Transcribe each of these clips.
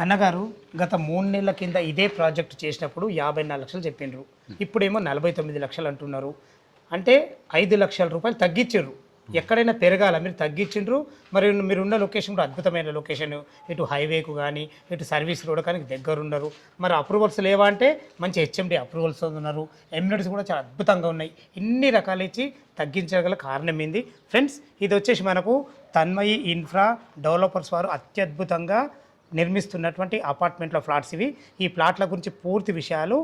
అన్నగారు గత 3 నెలల కింద ఇదే ప్రాజెక్ట్ చేసినప్పుడు 54 లక్షలు చెప్పిండ్రు. ఇప్పుడేమో 49 లక్షలు అంటున్నారు. అంటే 5 లక్షల రూపాయలు తగ్గించారు. ఎక్కడైనా పెరగాల, మీరు తగ్గించిండ్రు. మరి మీరున్న లొకేషన్ కూడా అద్భుతమైన లొకేషన్, ఇటు హైవేకు కానీ ఇటు సర్వీస్ రోడ్ కానీ దగ్గరున్నారు. మరి అప్రూవల్స్ లేవా అంటే మంచి హెచ్ఎండి అప్రూవల్స్ ఉన్నారు. ఎమ్యూనిటీస్ కూడా చాలా అద్భుతంగా ఉన్నాయి. ఇన్ని రకాలు ఇచ్చి తగ్గించగల కారణం ఏంది ఫ్రెండ్స్? ఇది వచ్చేసి మనకు తన్మయి ఇన్ఫ్రా డెవలపర్స్ వారు అత్యద్భుతంగా నిర్మిస్తున్నటువంటి అపార్ట్మెంట్ల ఫ్లాట్స్ ఇవి. ఈ ప్లాట్ల గురించి పూర్తి విషయాలు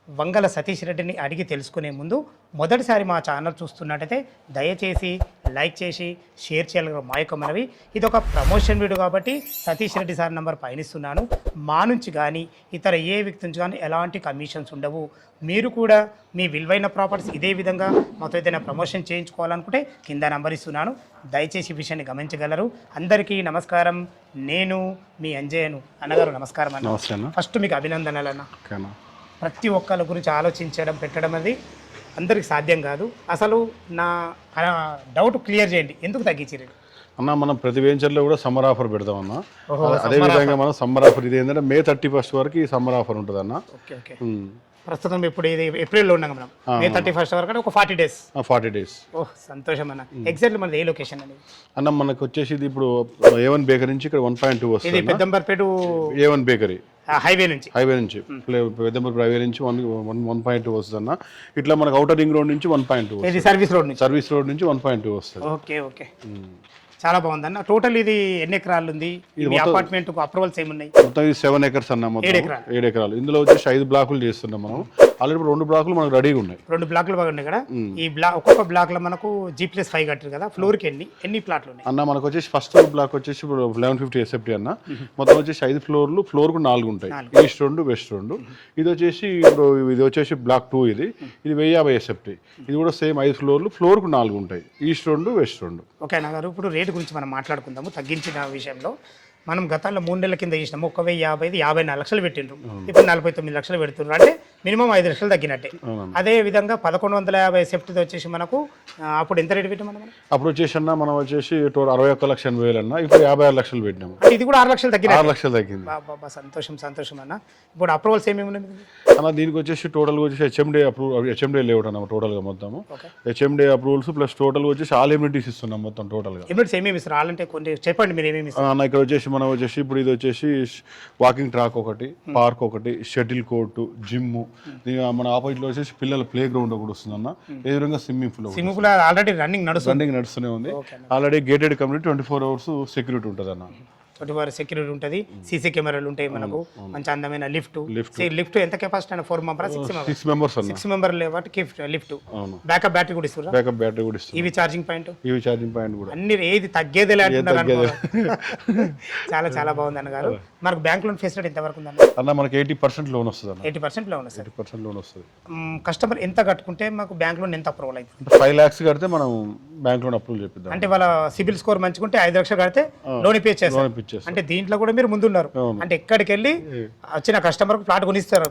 వంగల సతీష్ రెడ్డిని అడిగి తెలుసుకునే ముందు మొదటిసారి మా ఛానల్ చూస్తున్నట్టయితే దయచేసి లైక్ చేసి షేర్ చేయాలి మా యొక్క మనవి. ఇది ఒక ప్రమోషన్ వీడియో కాబట్టి సతీష్ రెడ్డి సార్ నెంబర్ పయనిస్తున్నాను. మా నుంచి కానీ ఇతర ఏ వ్యక్తి నుంచి కానీ ఎలాంటి కమిషన్స్ ఉండవు. మీరు కూడా మీ విలువైన ప్రాపర్టీస్ ఇదే విధంగా మాతో ఏదైనా ప్రమోషన్ చేయించుకోవాలనుకుంటే కింద నెంబర్ ఇస్తున్నాను. దయచేసి ఈ విషయాన్ని గమనించగలరు. అందరికీ నమస్కారం. నేను మీ అంజయ్యను. అన్నగారు నమస్కారం అన్న. ఫస్ట్ మీకు అభినందనలు అన్న. ప్రతి ఒక్కళ్ళ గురించి ఆలోచించడం పెట్టడం అనేది అందరికి సాధ్యం కాదు. అసలు నా డౌట్ క్లియర్ చేయండి, ఎందుకు తగ్గించారు అన్న? మనం ప్రతి వెంచర్లో కూడా సమ్మర్ ఆఫర్ పెడతాం అన్న. అదేవిధంగా మనం సమ్మర్ ఆఫర్ ఇది ఏంటంటే May 31 వరకు ఈ సమ్మర్ ఆఫర్ ఉంటుంది అన్న. Okay okay. ప్రస్తుతం ఇప్పుడు ఇది ఏప్రిల్లో ఉన్నాం మనం. May 31 వరకు ఒక 40 డేస్. 40 డేస్. ఓహ్ సంతోషం అన్న. ఎగ్జాక్ట్లీ మనది ఏ లొకేషన్ అండి అన్న? మనకు వచ్చేసి ఇది ఇప్పుడు A1 బేకరీ నుంచి ఇక్కడ 1.2 వస్తుంది. ఇది పెద్దంబర్పేట A1 బేకరీ హైవే నుంచి పెద్దంబర్పేట హైవే నుంచి 1.2 వస్తుంది అన్న. ఇట్లా మనకు అవుటర్ రింగ్ రోడ్ నుంచి 1.2, సర్వీస్ రోడ్ నుంచి 1.2 వస్తుంది. Okay okay. చాలా బాగుందన్న. టోటల్ ఇది ఎన్ని ఎకరాలు ఉంది? ఈ అపార్ట్మెంట్ అప్రూవల్స్ ఏమున్నాయి? మొత్తం ఇది 7 acres అన్న. మొత్తం 7 ఎకరాలు. ఇందులో వచ్చేసి 5 బ్లాకులు చేస్తున్నాం మనం. ఆల్రెడీ 2 బ్లాకులు మనకు రెడీగా ఉన్నాయి. 2 బ్లాకులు బాగా ఉన్నాయి కదా. ఈ ఒక్కొక్క బ్లాక్ లో మనకు G+5 కట్టారు కదా. ఫ్లోర్ కి ఎన్ని ప్లాట్లు ఉన్నాయి అన్న? మనకు వచ్చేసి ఫస్ట్ బ్లాక్ వచ్చేసి 1150 SFT అన్న. మొత్తం వచ్చేసి 5 ఫ్లోర్లు. ఫ్లోర్ కు 4 ఉంటాయి. East 2 west 2. ఇది వచ్చేసి ఇప్పుడు ఇది వచ్చేసి బ్లాక్ 2. ఇది 1050 SFT. ఇది కూడా సేమ్ 5 ఫ్లోర్లు. ఫ్లోర్ కు 4 ఉంటాయి. East 2 west 2. ఓకే అన్న గారు, ఇప్పుడు రేటు గురించి మనం మాట్లాడుకుందాము. తగ్గించిన విషయంలో మనం గతంలో 3 నెలల కింద చేసినాము. 1050 లక్షలు పెట్టిండ్రు. ఇప్పుడు 49 లక్షలు పెడుతున్నారు. అంటే మినిమం 5 లక్షలు తగ్గినట్టే. అదే విధంగా 1150 SFT వచ్చేసి మనకు అప్పుడు ఎంత రేటు పెట్టాం మనం? అప్పుడు వచ్చేసి అన్న మనం వచ్చేసి 61,80,000 అన్న. ఇప్పుడు 56 లక్షలు పెట్టినాము. ఇది కూడా 6 లక్షలు తగ్గింది. 6 లక్షలు తగ్గింది. సంతోషం సంతోషం అన్న. ఇప్పుడు అప్రూవల్స్ ఏమేమి ఉన్నాయి అన్న? దీనికి వచ్చేసి టోటల్ వచ్చేసి హెచ్ఎండే లేవుట్ అన్న. టోటల్ గా మొత్తము హెచ్ఎండే అప్రూవల్స్ ప్లస్ టోటల్ వచ్చేసి ఆల్ ఎమ్యూనిటీస్ ఇస్తున్నాం మొత్తం టోటల్ గా. ఎమ్యూనిటీస్ ఏమేమి ఇస్తారు? అంటే కొన్ని చెప్పండి మీరు ఏమేమి ఇస్తారు అన్న? ఇక్కడ వచ్చేసి మనం వచ్చేసి ఇప్పుడు ఇది వచ్చేసి వాకింగ్ ట్రాక్ ఒకటి, పార్క్ ఒకటి, షటిల్ కోర్టు, జిమ్. మన ఆపోజిట్ లో వచ్చేసి పిల్లల ప్లే గ్రౌండ్ ఒకటి వస్తుంది అన్న. ఎదురుగా స్విమ్మింగ్ పూల్ ఆల్రెడీ రన్నింగ్ నడుస్తూనే ఉంది. Already gated community 24 hours security ఉంటుంది అన్న. 24 సెక్యూరిటీ ఉంటుంది. సీసీ కెమెరాలు ఉంటాయి మనకు. మంచి అందమైన లిఫ్ట్ ఎంత కెపాసిటీ అన్న? 4 members 6 members 6 member lift. Backup battery కూడా ఇస్తారు. ఈవీ ఛార్జింగ్ పాయింట్ కూడా అన్ని. ఏది తగ్గేది లేదంటున్నారు. చాలా చాలా బాగుంది అన్నగారు. మనకు బ్యాంక్ లోన్ ఫెసిలిటీ ఎంత వరకు ఉందన్న? అన్న మనకి 80% లోన్ వస్తుంది అన్న. 80% లోన్ వస్తుంది. 80% లోన్ వస్తుంది. కస్టమర్ ఎంత కట్టుకుంటే మాకు బ్యాంక్ లోన్ ఎంత అప్రూవల్ అవుతుంది? 5 lakhs కడితే మనం బ్యాంక్ లోన్ అప్రూవల్ చేపిద్దాం. అంటే వాళ్ళ సిబిల్ స్కోర్ మంచిగుంటే 5 లక్షలు కడితే లోన్ పే చేస్తారు. అంటే దీంట్లో కూడా మీరు ముందున్నారు. అంటే ఎక్కడికి వెళ్ళి వచ్చిన కస్టమర్ కు ప్లాట్ కొనిస్తారు.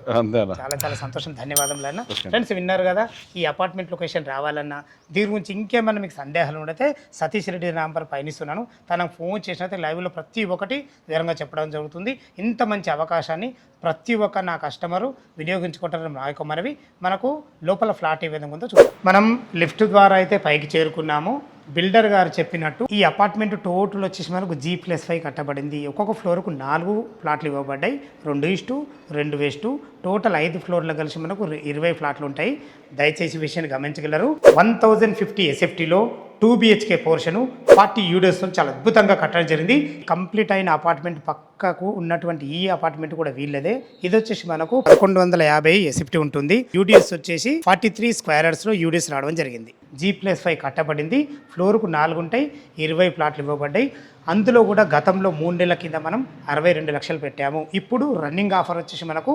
చాలా చాలా సంతోషం. ధన్యవాదములు అన్న. ఫ్రెండ్స్ విన్నారు కదా, ఈ అపార్ట్మెంట్ లొకేషన్ రావాలన్నా దీని గురించి ఇంకేమన్నా మీకు సందేహాలు ఉంటే సతీష్ రెడ్డి నంబర్ పయనిస్తున్నాను. తనకు ఫోన్ చేసినట్టే లైవ్లో ప్రతి ఒక్కటి వివరంగా చెప్పడం జరుగుతుంది. ఇంత మంచి అవకాశాన్ని ప్రతి ఒక్క నా కస్టమరు వినియోగించుకుంటారని నా యొక్క మనవి. మనకు లోపల ఫ్లాట్ ఏ విధంగా ఉందో చూద్దాం. మనం లిఫ్ట్ ద్వారా అయితే పైకి చేరుకున్నాము. బిల్డర్ గారు చెప్పినట్టు ఈ అపార్ట్మెంట్ టోటల్ వచ్చేసి మనకు G+5 కట్టబడింది. ఒక్కొక్క ఫ్లోర్కు 4 ప్లాట్లు ఇవ్వబడ్డాయి. 2:2 వెస్ట్. టోటల్ 5 ఫ్లోర్లు కలిసి మనకు 20 ఫ్లాట్లు ఉంటాయి. దయచేసి విషయాన్ని గమనించగలరు. 1050 SFTలో 2 BHK పోర్షను 40 UDS చాలా అద్భుతంగా కట్టడం జరిగింది. కంప్లీట్ అయిన అపార్ట్మెంట్ పక్కకు ఉన్నటువంటి ఈ అపార్ట్మెంట్ కూడా వీళ్ళదే. ఇది వచ్చేసి మనకు 1150 SFT ఉంటుంది. UDS వచ్చేసి 43 స్క్వేర్ యార్డ్స్లో UDS రావడం జరిగింది. G+5 కట్టబడింది. ఫ్లోర్కు 4 ఉంటాయి. 20 ప్లాట్లు ఇవ్వబడ్డాయి. అందులో కూడా గతంలో 3 నెలల కింద మనం 62 లక్షలు పెట్టాము. ఇప్పుడు రన్నింగ్ ఆఫర్ వచ్చేసి మనకు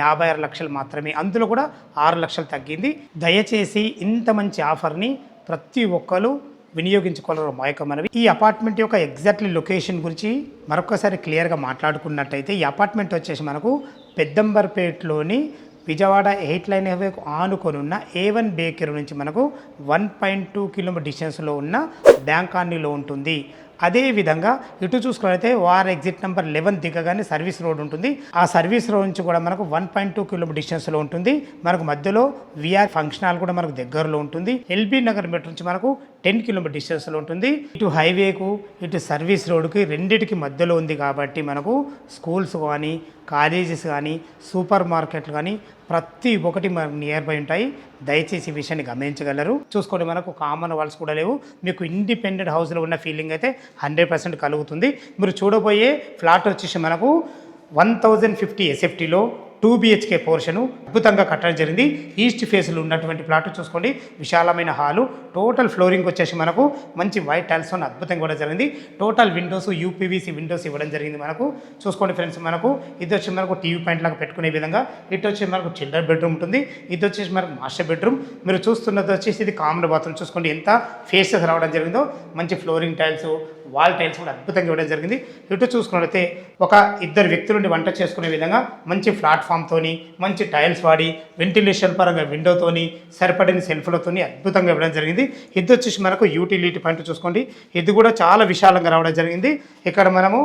56 లక్షలు మాత్రమే. అందులో కూడా 6 లక్షలు తగ్గింది. దయచేసి ఇంత మంచి ఆఫర్ని ప్రతి ఒక్కరు వినియోగించుకోవాలని మా యొక్క మనవి. ఈ అపార్ట్మెంట్ యొక్క ఎగ్జాక్ట్లీ లొకేషన్ గురించి మరొకసారి క్లియర్గా మాట్లాడుకున్నట్టయితే ఈ అపార్ట్మెంట్ వచ్చేసి మనకు పెద్దంబర్పేటలోని విజయవాడ 8 లైన్ హైవేకు ఆనుకొని ఉన్న A1 బేకరీ నుంచి మనకు 1.2 కిలోమీటర్ డిస్టెన్స్లో ఉన్న బ్యాంక్ కాలనీలో ఉంటుంది. అదే విధంగా ఇటు చూసుకున్నట్లయితే వార్ ఎగ్జిట్ నెంబర్ 11 దిగగానే సర్వీస్ రోడ్ ఉంటుంది. ఆ సర్వీస్ రోడ్ నుంచి కూడా మనకు 1.2 కిలోమీటర్ డిస్టెన్స్లో ఉంటుంది. మనకు మధ్యలో విఆర్ ఫంక్షన్ హాల్ కూడా మనకు దగ్గరలో ఉంటుంది. ఎల్బీ నగర్ మెట్రో నుంచి మనకు 10 కిలోమీటర్ డిస్టెన్స్లో ఉంటుంది. ఇటు హైవేకు ఇటు సర్వీస్ రోడ్కి రెండింటికి మధ్యలో ఉంది కాబట్టి మనకు స్కూల్స్ కానీ కాలేజెస్ కానీ సూపర్ మార్కెట్లు కానీ ప్రతి ఒక్కటి మనకు నియర్ బై ఉంటాయి. దయచేసి ఈ విషయాన్ని గమనించగలరు. చూసుకోండి, మనకు కామన్ వాల్స్ కూడా లేవు. మీకు ఇండిపెండెంట్ హౌస్లో ఉన్న ఫీలింగ్ అయితే 100% కలుగుతుంది. మీరు చూడబోయే ఫ్లాట్ వచ్చేసి మనకు 1050 ఎస్ఎఫ్టీలో 2 BHK పోర్షను అద్భుతంగా కట్టడం జరిగింది. ఈస్ట్ ఫేస్లో ఉన్నటువంటి ప్లాట్ చూసుకోండి, విశాలమైన హాలు, టోటల్ ఫ్లోరింగ్ వచ్చేసి మనకు మంచి వైట్ టైల్స్ అద్భుతంగా కూడా జరిగింది. టోటల్ విండోస్ యూపీవీసీ విండోస్ ఇవ్వడం జరిగింది. మనకు చూసుకోండి ఫ్రెండ్స్, మనకు ఇది వచ్చి మనకు టీవీ పాయింట్ లాగా పెట్టుకునే విధంగా, ఇటు వచ్చి మనకు చిల్డ్రన్ బెడ్రూమ్ ఉంటుంది, ఇది వచ్చేసి మనకు మాస్టర్ బెడ్రూమ్. మీరు చూస్తున్నది వచ్చేసి ఇది కామన్ బాత్రూమ్. చూసుకోండి ఎంత ఫేసెస్ రావడం జరిగిందో, మంచి ఫ్లోరింగ్ టైల్స్, వాల్ టైల్స్ కూడా అద్భుతంగా ఇవ్వడం జరిగింది. ఇటు చూసుకున్నట్లయితే ఒక ఇద్దరు వ్యక్తులుండి వంట చేసుకునే విధంగా మంచి ప్లాట్ఫామ్తోని మంచి టైల్స్ వాడి వెంటిలేషన్ పరంగా విండోతోని సరిపడిన సెల్ఫ్లతోని అద్భుతంగా ఇవ్వడం జరిగింది. ఇది వచ్చేసి మనకు యూటిలిటీ పాయింట్ చూసుకోండి, ఇది కూడా చాలా విశాలంగా రావడం జరిగింది. ఇక్కడ మనము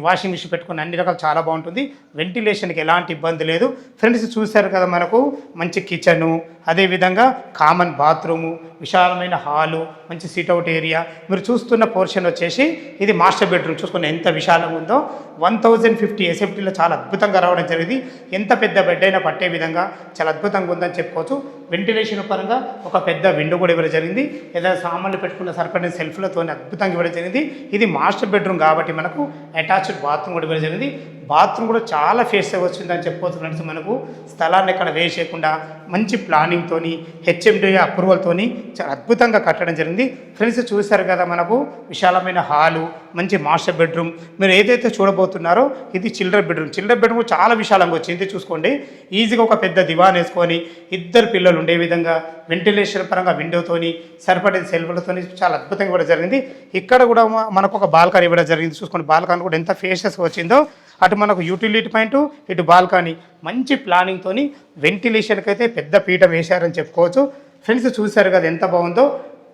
వాషింగ్ మిషన్ పెట్టుకుని అన్ని రకాలు చాలా బాగుంటుంది. వెంటిలేషన్కి ఎలాంటి ఇబ్బంది లేదు. ఫ్రెండ్స్ చూశారు కదా, మనకు మంచి కిచెను, అదేవిధంగా కామన్ బాత్రూము, విశాలమైన హాలు, మంచి సిట్అవుట్ ఏరియా. మీరు చూస్తున్న పోర్షన్ వచ్చేసి ఇది మాస్టర్ బెడ్రూమ్. చూసుకుని ఎంత విశాలంగా ఉందో. 1050 ఎస్ఎఫ్టీలో చాలా అద్భుతంగా రావడం జరిగింది. ఎంత పెద్ద బెడ్ అయినా పట్టే విధంగా చాలా అద్భుతంగా ఉందని చెప్పుకోవచ్చు. వెంటిలేషన్ పరంగా ఒక పెద్ద విండో కూడా ఇవ్వడం జరిగింది. ఏదైనా సామాన్లు పెట్టుకున్న సరిపడిన సెల్ఫ్లతో అద్భుతంగా ఇవ్వడం జరిగింది. ఇది మాస్టర్ బెడ్రూమ్ కాబట్టి మనకు అటాచ్డ్ బాత్రూమ్ కూడా ఇవ్వడం జరిగింది. బాత్రూమ్ కూడా చాలా ఫేస్ వచ్చిందని చెప్పుకోవచ్చు ఫ్రెండ్స్. మనకు స్థలాన్ని ఎక్కడ వేస్ట్ చేయకుండా మంచి ప్లానింగ్తోని హెచ్ఎండి అప్రూవల్తోని చాలా అద్భుతంగా కట్టడం జరిగింది. ఫ్రెండ్స్ చూశారు కదా, మనకు విశాలమైన హాలు, మంచి మాస్టర్ బెడ్రూమ్. మీరు ఏదైతే చూడబోతున్నారో ఇది చిల్డ్రన్ బెడ్రూమ్. చిల్డ్రన్ బెడ్రూమ్ చాలా విశాలంగా వచ్చింది. చూసుకోండి, ఈజీగా ఒక పెద్ద దివాన్ వేసుకొని ఇద్దరు పిల్లలు ఉండే విధంగా వెంటిలేషన్ పరంగా విండోతోని సరిపడిన సెల్ఫ్లతోని చాలా అద్భుతంగా ఇవ్వడం జరిగింది. ఇక్కడ కూడా మనకు ఒక బాల్కనీ ఇవ్వడం జరిగింది. చూసుకోండి, బాల్కనీ కూడా ఎంత ఫేషియస్గా వచ్చిందో. అటు మనకు యూటిలిటీ పాయింట్, ఇటు బాల్కనీ, మంచి ప్లానింగ్తోని వెంటిలేషన్కి అయితే పెద్ద పీట వేశారని చెప్పుకోవచ్చు. ఫ్రెండ్స్ చూశారు కదా ఎంత బాగుందో.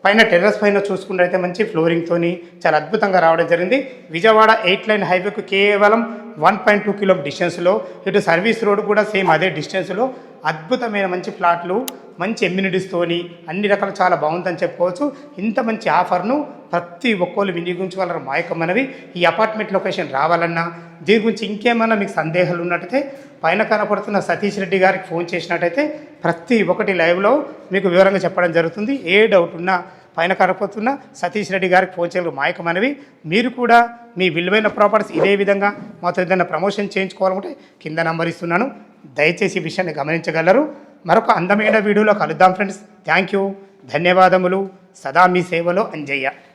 పైన టెర్రస్ పైన చూసుకున్నట్లయితే మంచి ఫ్లోరింగ్తోని చాలా అద్భుతంగా రావడం జరిగింది. విజయవాడ 8 లైన్ హైవేకు కేవలం 1.2 కిలోమీటర్ డిస్టెన్స్లో, ఇటు సర్వీస్ రోడ్ కూడా సేమ్ అదే డిస్టెన్స్లో అద్భుతమైన మంచి ప్లాట్లు, మంచి ఎమ్యూనిటీస్తోని అన్ని రకాలు చాలా బాగుందని చెప్పుకోవచ్చు. ఇంత మంచి ఆఫర్ను ప్రతి ఒక్కళ్ళు వినియోగించుకోగలరు. మా యొక్క మనవి, ఈ అపార్ట్మెంట్ లొకేషన్ రావాలన్నా, దీని గురించి ఇంకేమన్నా మీకు సందేహాలు ఉన్నట్టయితే పైన కనపడుతున్న సతీష్ రెడ్డి గారికి ఫోన్ చేసినట్టయితే ప్రతి ఒక్కటి లైవ్లో మీకు వివరంగా చెప్పడం జరుగుతుంది. ఏ డౌట్ ఉన్నా పైన కనపడుతున్న సతీష్ రెడ్డి గారికి ఫోన్ చేయగలరు. మా యొక్క మనవి, మీరు కూడా మీ విలువైన ప్రాపర్టీస్ ఇదే విధంగా మాతో ఏదైనా ప్రమోషన్ చేయించుకోవాలనుకుంటే కింద నంబర్ ఇస్తున్నాను. దయచేసి ఈ విషయాన్ని గమనించగలరు. మరొక అందమైన వీడియోలో కలుద్దాం ఫ్రెండ్స్. థ్యాంక్ యూ, ధన్యవాదములు. సదా మీ సేవలో అంజయ్య.